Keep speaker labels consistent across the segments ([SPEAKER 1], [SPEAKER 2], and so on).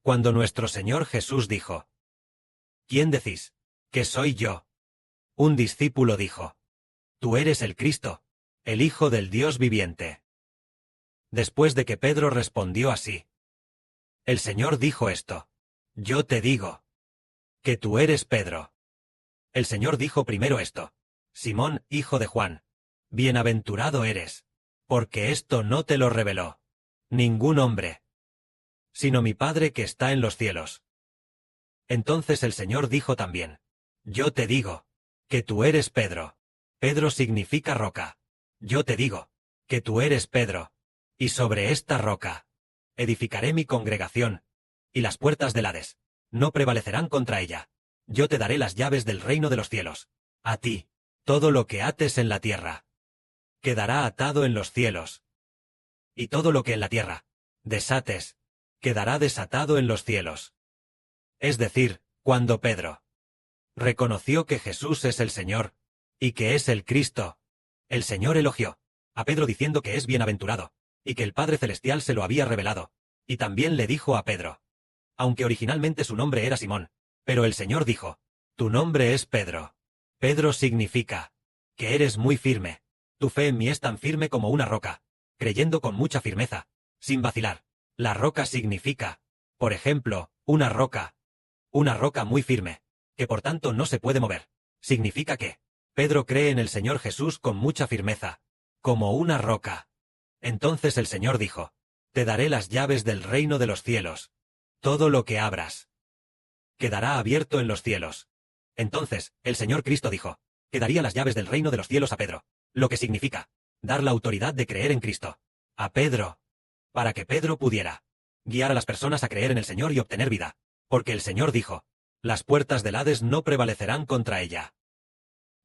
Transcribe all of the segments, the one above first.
[SPEAKER 1] Cuando nuestro Señor Jesús dijo: ¿Quién decís que soy yo? Un discípulo dijo: Tú eres el Cristo, el Hijo del Dios viviente. Después de que Pedro respondió así, el Señor dijo esto: Yo te digo que tú eres Pedro. El Señor dijo primero esto: Simón, hijo de Juan, bienaventurado eres, porque esto no te lo reveló ningún hombre, sino mi Padre que está en los cielos. Entonces el Señor dijo también: Yo te digo que tú eres Pedro. Pedro significa roca. Yo te digo que tú eres Pedro, y sobre esta roca edificaré mi congregación, y las puertas del Hades no prevalecerán contra ella. Yo te daré las llaves del reino de los cielos. A ti, todo lo que ates en la tierra quedará atado en los cielos, y todo lo que en la tierra desates quedará desatado en los cielos. Es decir, cuando Pedro reconoció que Jesús es el Señor, y que es el Cristo, el Señor elogió a Pedro diciendo que es bienaventurado, y que el Padre Celestial se lo había revelado, y también le dijo a Pedro, aunque originalmente su nombre era Simón, pero el Señor dijo: Tu nombre es Pedro. Pedro significa que eres muy firme. Tu fe en mí es tan firme como una roca, creyendo con mucha firmeza, sin vacilar. La roca significa, por ejemplo, una roca muy firme, que por tanto no se puede mover. Significa que Pedro cree en el Señor Jesús con mucha firmeza, como una roca. Entonces el Señor dijo: Te daré las llaves del reino de los cielos. Todo lo que abras quedará abierto en los cielos. Entonces, el Señor Cristo dijo que daría las llaves del reino de los cielos a Pedro, lo que significa dar la autoridad de creer en Cristo a Pedro, para que Pedro pudiera guiar a las personas a creer en el Señor y obtener vida, porque el Señor dijo: Las puertas del Hades no prevalecerán contra ella.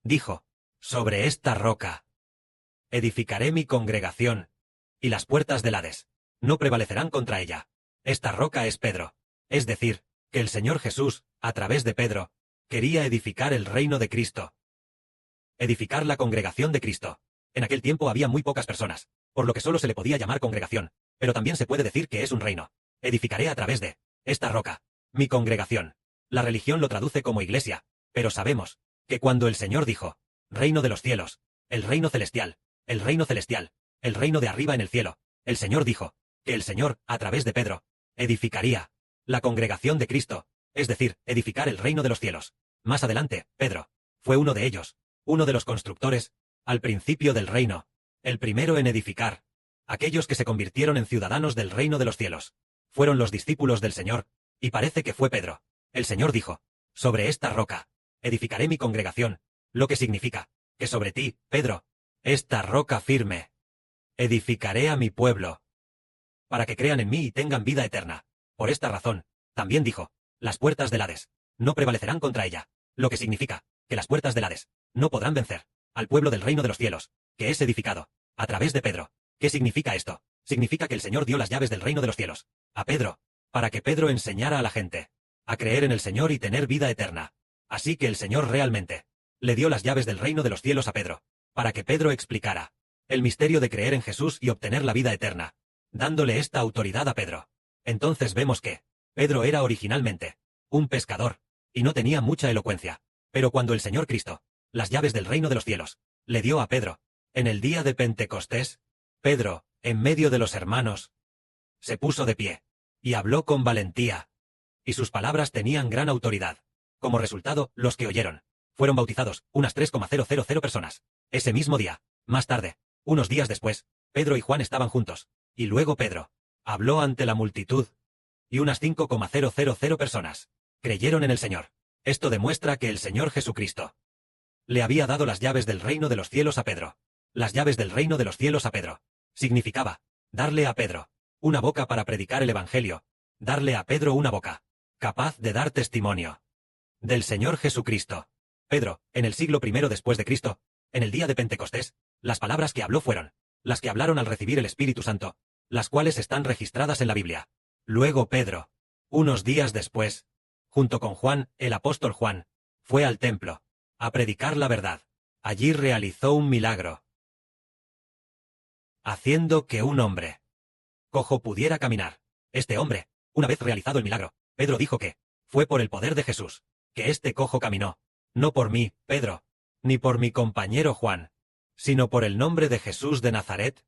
[SPEAKER 1] Dijo: Sobre esta roca edificaré mi congregación, y las puertas del Hades no prevalecerán contra ella. Esta roca es Pedro, es decir, que el Señor Jesús, a través de Pedro, quería edificar el reino de Cristo. Edificar la congregación de Cristo. En aquel tiempo había muy pocas personas, por lo que solo se le podía llamar congregación, pero también se puede decir que es un reino. Edificaré a través de esta roca mi congregación. La religión lo traduce como iglesia, pero sabemos que cuando el Señor dijo: Reino de los cielos, el reino celestial, el reino celestial, el reino de arriba en el cielo, el Señor dijo que el Señor, a través de Pedro, edificaría la congregación de Cristo, es decir, edificar el reino de los cielos. Más adelante, Pedro fue uno de ellos, uno de los constructores, al principio del reino, el primero en edificar. Aquellos que se convirtieron en ciudadanos del reino de los cielos fueron los discípulos del Señor, y parece que fue Pedro. El Señor dijo: Sobre esta roca edificaré mi congregación, lo que significa que sobre ti, Pedro, esta roca firme, edificaré a mi pueblo, para que crean en mí y tengan vida eterna. Por esta razón, también dijo: Las puertas del Hades no prevalecerán contra ella, lo que significa que las puertas del Hades no podrán vencer al pueblo del reino de los cielos, que es edificado a través de Pedro. ¿Qué significa esto? Significa que el Señor dio las llaves del reino de los cielos a Pedro, para que Pedro enseñara a la gente a creer en el Señor y tener vida eterna. Así que el Señor realmente le dio las llaves del reino de los cielos a Pedro, para que Pedro explicara el misterio de creer en Jesús y obtener la vida eterna, dándole esta autoridad a Pedro. Entonces vemos que Pedro era originalmente un pescador, y no tenía mucha elocuencia, pero cuando el Señor Cristo, las llaves del reino de los cielos, le dio a Pedro, en el día de Pentecostés, Pedro, en medio de los hermanos, se puso de pie, y habló con valentía, y sus palabras tenían gran autoridad. Como resultado, los que oyeron fueron bautizados, unas 3,000 personas. Ese mismo día, más tarde, unos días después, Pedro y Juan estaban juntos, y luego Pedro habló ante la multitud, y unas 5,000 personas creyeron en el Señor. Esto demuestra que el Señor Jesucristo le había dado las llaves del reino de los cielos a Pedro. Las llaves del reino de los cielos a Pedro significaba darle a Pedro una boca para predicar el Evangelio, darle a Pedro una boca capaz de dar testimonio del Señor Jesucristo. Pedro, en el siglo I después de Cristo, en el día de Pentecostés, las palabras que habló fueron las que hablaron al recibir el Espíritu Santo, las cuales están registradas en la Biblia. Luego Pedro, unos días después, junto con Juan, el apóstol Juan, fue al templo a predicar la verdad. Allí realizó un milagro, haciendo que un hombre cojo pudiera caminar. Este hombre Una vez realizado el milagro, Pedro dijo que fue por el poder de Jesús que este cojo caminó. No por mí, Pedro, ni por mi compañero Juan, sino por el nombre de Jesús de Nazaret.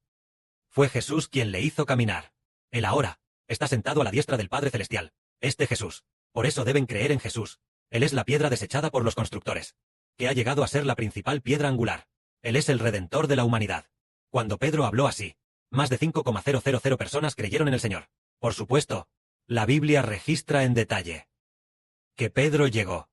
[SPEAKER 1] Fue Jesús quien le hizo caminar. Él ahora está sentado a la diestra del Padre Celestial. Este Jesús. Por eso deben creer en Jesús. Él es la piedra desechada por los constructores, que ha llegado a ser la principal piedra angular. Él es el Redentor de la humanidad. Cuando Pedro habló así, más de 5,000 personas creyeron en el Señor. Por supuesto, la Biblia registra en detalle que Pedro llegó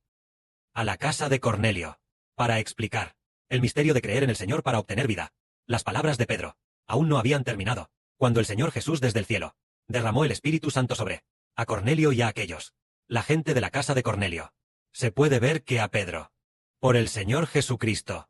[SPEAKER 1] a la casa de Cornelio para explicar el misterio de creer en el Señor para obtener vida. Las palabras de Pedro aún no habían terminado, cuando el Señor Jesús desde el cielo derramó el Espíritu Santo sobre a Cornelio y a aquellos, la gente de la casa de Cornelio. Se puede ver que a Pedro, por el Señor Jesucristo,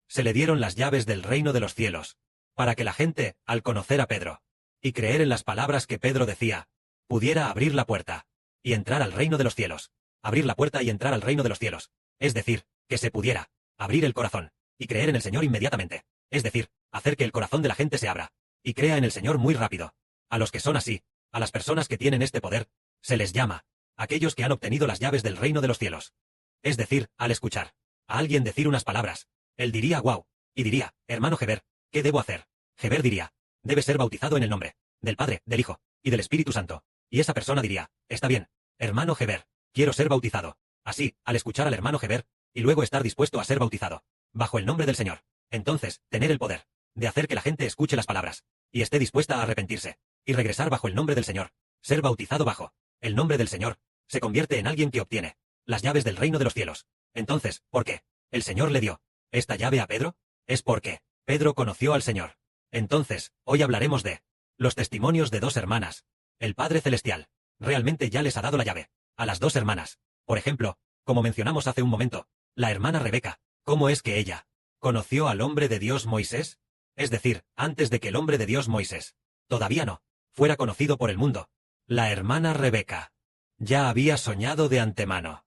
[SPEAKER 1] se le dieron las llaves del reino de los cielos, para que la gente, al conocer a Pedro, y creer en las palabras que Pedro decía, pudiera abrir la puerta, y entrar al reino de los cielos. Abrir la puerta y entrar al reino de los cielos. Es decir, que se pudiera abrir el corazón, y creer en el Señor inmediatamente. Es decir, hacer que el corazón de la gente se abra, y crea en el Señor muy rápido. A los que son así, a las personas que tienen este poder, se les llama aquellos que han obtenido las llaves del reino de los cielos. Es decir, al escuchar a alguien decir unas palabras, él diría wow, y diría, hermano Heber, ¿qué debo hacer? Heber diría, debe ser bautizado en el nombre del Padre, del Hijo, y del Espíritu Santo. Y esa persona diría, está bien, hermano Heber, quiero ser bautizado. Así, al escuchar al hermano Heber, y luego estar dispuesto a ser bautizado, bajo el nombre del Señor, entonces, tener el poder de hacer que la gente escuche las palabras, y esté dispuesta a arrepentirse, y regresar bajo el nombre del Señor, ser bautizado bajo el nombre del Señor, se convierte en alguien que obtiene las llaves del reino de los cielos. Entonces, ¿por qué el Señor le dio esta llave a Pedro? Es porque Pedro conoció al Señor. Entonces, hoy hablaremos de los testimonios de dos hermanas. El Padre Celestial realmente ya les ha dado la llave a las dos hermanas. Por ejemplo, como mencionamos hace un momento, la hermana Rebeca, ¿cómo es que ella conoció al hombre de Dios Moisés? Es decir, antes de que el hombre de Dios Moisés todavía no fuera conocido por el mundo, la hermana Rebeca ya había soñado de antemano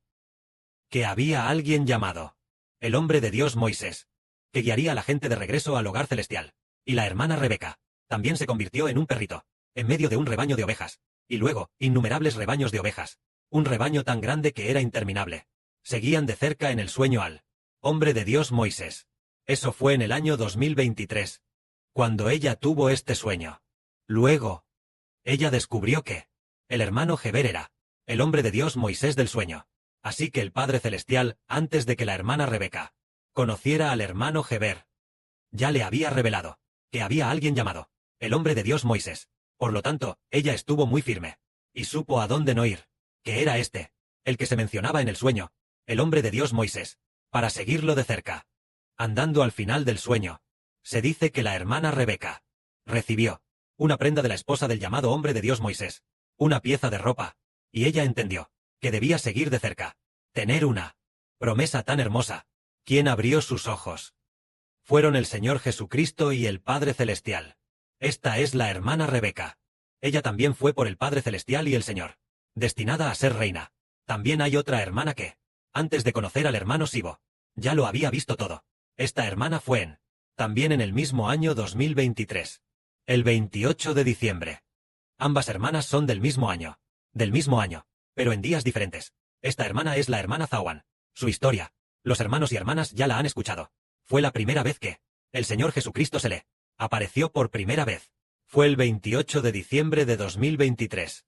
[SPEAKER 1] que había alguien llamado el hombre de Dios Moisés, que guiaría a la gente de regreso al hogar celestial. Y la hermana Rebeca también se convirtió en un perrito, en medio de un rebaño de ovejas, y luego, innumerables rebaños de ovejas, un rebaño tan grande que era interminable. Seguían de cerca en el sueño al hombre de Dios Moisés. Eso fue en el año 2023, cuando ella tuvo este sueño. Luego, ella descubrió que el hermano Heber era el hombre de Dios Moisés del sueño. Así que el Padre Celestial, antes de que la hermana Rebeca conociera al hermano Heber, ya le había revelado que había alguien llamado el hombre de Dios Moisés. Por lo tanto, ella estuvo muy firme, y supo a dónde no ir, que era este, el que se mencionaba en el sueño, el hombre de Dios Moisés, para seguirlo de cerca. Andando al final del sueño, se dice que la hermana Rebeca recibió una prenda de la esposa del llamado hombre de Dios Moisés, una pieza de ropa, y ella entendió que debía seguir de cerca, tener una promesa tan hermosa. ¿Quién abrió sus ojos? Fueron el Señor Jesucristo y el Padre Celestial. Esta es la hermana Rebeca. Ella también fue por el Padre Celestial y el Señor, destinada a ser reina. También hay otra hermana que, antes de conocer al hermano Sibo, ya lo había visto todo. Esta hermana fue también en el mismo año 2023. El 28 de diciembre. Ambas hermanas son del mismo año, pero en días diferentes. Esta hermana es la hermana Zawan. Su historia, los hermanos y hermanas ya la han escuchado. Fue la primera vez que el Señor Jesucristo se le apareció por primera vez. Fue el 28 de diciembre de 2023.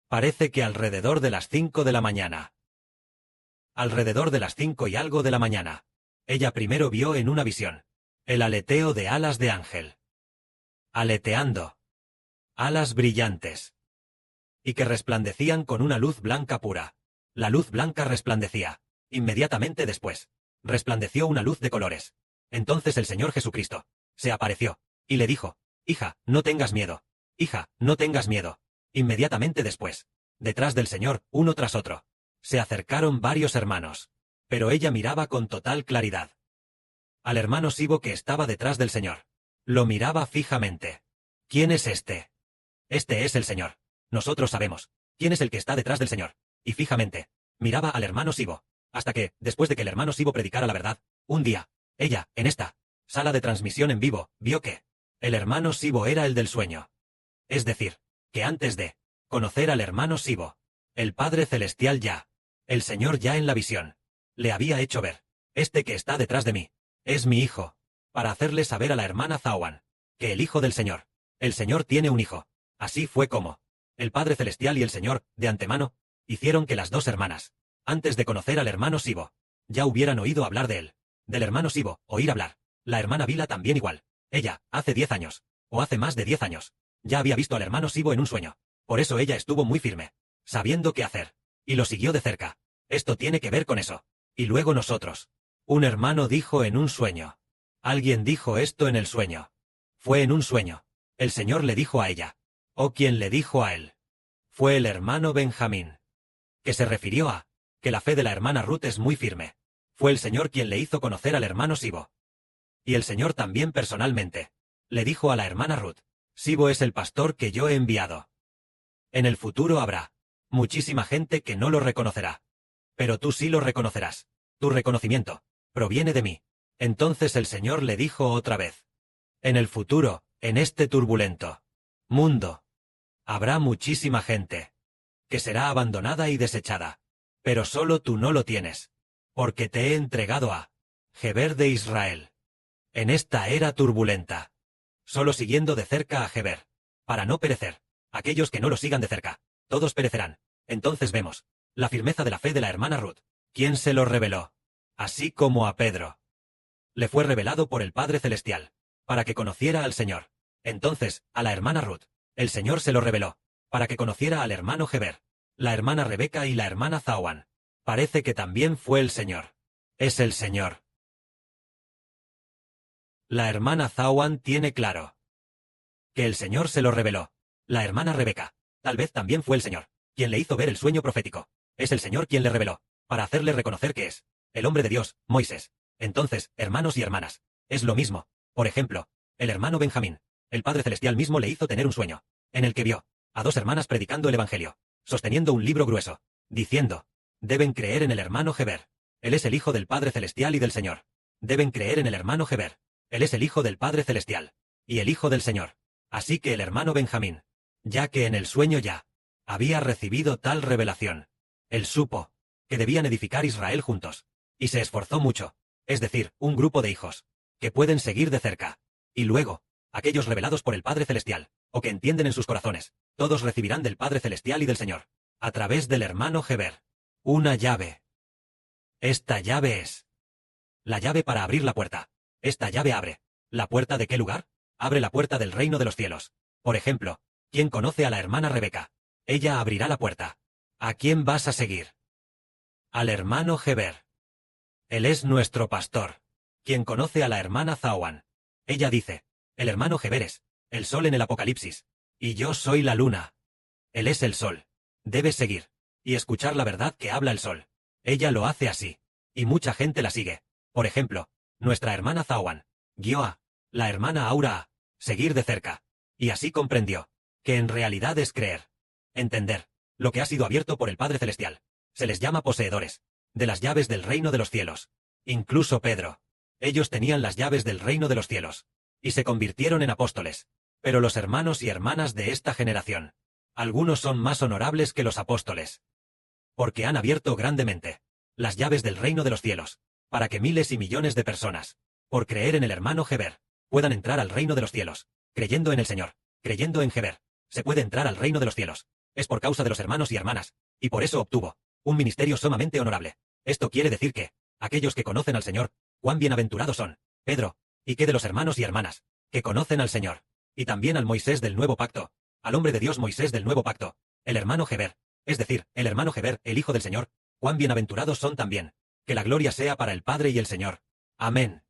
[SPEAKER 1] Parece que alrededor de las 5 de la mañana. Alrededor de las 5 y algo de la mañana. Ella primero vio en una visión el aleteo de alas de ángel. Aleteando. Alas brillantes. Y que resplandecían con una luz blanca pura. La luz blanca resplandecía. Inmediatamente después, resplandeció una luz de colores. Entonces el Señor Jesucristo se apareció, y le dijo, hija, no tengas miedo. Hija, no tengas miedo. Inmediatamente después, detrás del Señor, uno tras otro, se acercaron varios hermanos. Pero ella miraba con total claridad al hermano Sibo que estaba detrás del Señor. Lo miraba fijamente. ¿Quién es este? Este es el Señor. Nosotros sabemos quién es el que está detrás del Señor. Y fijamente, miraba al hermano Sibo, hasta que, después de que el hermano Sibo predicara la verdad, un día, ella, en esta sala de transmisión en vivo, vio que el hermano Sibo era el del sueño. Es decir, que antes de conocer al hermano Sibo. El Padre Celestial ya. El Señor ya en la visión. Le había hecho ver. Este que está detrás de mí. Es mi hijo. Para hacerle saber a la hermana Zawan. Que el hijo del Señor. El Señor tiene un hijo. Así fue como. El Padre Celestial y el Señor, de antemano, hicieron que las dos hermanas, antes de conocer al hermano Sibo, ya hubieran oído hablar de él. Del hermano Sibo, oír hablar. La hermana Vila también igual. Ella, hace 10 años. O hace más de 10 años. Ya había visto al hermano Sibo en un sueño. Por eso ella estuvo muy firme. Sabiendo qué hacer. Y lo siguió de cerca. Esto tiene que ver con eso. Y luego nosotros. Un hermano dijo en un sueño. Alguien dijo esto en el sueño. Fue en un sueño. El Señor le dijo a ella. O quien le dijo a él. Fue el hermano Benjamín. Que se refirió a. Que la fe de la hermana Ruth es muy firme. Fue el Señor quien le hizo conocer al hermano Sibo. Y el Señor también personalmente. Le dijo a la hermana Ruth. Sibo es el pastor que yo he enviado. En el futuro habrá muchísima gente que no lo reconocerá. Pero tú sí lo reconocerás. Tu reconocimiento proviene de mí. Entonces el Señor le dijo otra vez. En el futuro, en este turbulento mundo, habrá muchísima gente que será abandonada y desechada. Pero solo tú no lo tienes. Porque te he entregado a Geber de Israel. En esta era turbulenta. Solo siguiendo de cerca a Geber. Para no perecer. Aquellos que no lo sigan de cerca. Todos perecerán. Entonces vemos la firmeza de la fe de la hermana Ruth. ¿Quién se lo reveló? Así como a Pedro. Le fue revelado por el Padre Celestial. Para que conociera al Señor. Entonces, a la hermana Ruth, el Señor se lo reveló. Para que conociera al hermano Geber. La hermana Rebeca y la hermana Zawan. Parece que también fue el Señor. Es el Señor. La hermana Zawan tiene claro que el Señor se lo reveló. La hermana Rebeca. Tal vez también fue el Señor quien le hizo ver el sueño profético. Es el Señor quien le reveló, para hacerle reconocer que es el hombre de Dios, Moisés. Entonces, hermanos y hermanas, es lo mismo. Por ejemplo, el hermano Benjamín. El Padre Celestial mismo le hizo tener un sueño, en el que vio a dos hermanas predicando el Evangelio, sosteniendo un libro grueso, diciendo, deben creer en el hermano Geber. Él es el Hijo del Padre Celestial y del Señor. Deben creer en el hermano Geber. Él es el Hijo del Padre Celestial y el Hijo del Señor. Así que el hermano Benjamín, ya que en el sueño ya había recibido tal revelación, él supo que debían edificar Israel juntos, y se esforzó mucho, es decir, un grupo de hijos, que pueden seguir de cerca, y luego, aquellos revelados por el Padre Celestial, o que entienden en sus corazones, todos recibirán del Padre Celestial y del Señor, a través del hermano Geber, una llave. Esta llave es la llave para abrir la puerta. Esta llave abre. ¿La puerta de qué lugar? Abre la puerta del reino de los cielos. Por ejemplo, ¿quién conoce a la hermana Rebeca? Ella abrirá la puerta. ¿A quién vas a seguir? Al hermano Geber. Él es nuestro pastor. ¿Quién conoce a la hermana Zawan? Ella dice, el hermano Geber es el sol en el Apocalipsis. Y yo soy la luna. Él es el sol. Debes seguir y escuchar la verdad que habla el sol. Ella lo hace así. Y mucha gente la sigue. Por ejemplo, nuestra hermana Zawan guió a la hermana Aura a seguir de cerca. Y así comprendió que en realidad es creer. Entender lo que ha sido abierto por el Padre Celestial. Se les llama poseedores de las llaves del reino de los cielos. Incluso Pedro. Ellos tenían las llaves del reino de los cielos. Y se convirtieron en apóstoles. Pero los hermanos y hermanas de esta generación, algunos son más honorables que los apóstoles. Porque han abierto grandemente las llaves del reino de los cielos, para que miles y millones de personas, por creer en el hermano Geber, puedan entrar al reino de los cielos, creyendo en el Señor, creyendo en Geber. Se puede entrar al reino de los cielos. Es por causa de los hermanos y hermanas, y por eso obtuvo un ministerio sumamente honorable. Esto quiere decir que, aquellos que conocen al Señor, cuán bienaventurados son, Pedro, y que de los hermanos y hermanas, que conocen al Señor, y también al Moisés del nuevo pacto, al hombre de Dios Moisés del nuevo pacto, el hermano Geber, es decir, el hermano Geber, el Hijo del Señor, cuán bienaventurados son también. Que la gloria sea para el Padre y el Señor. Amén.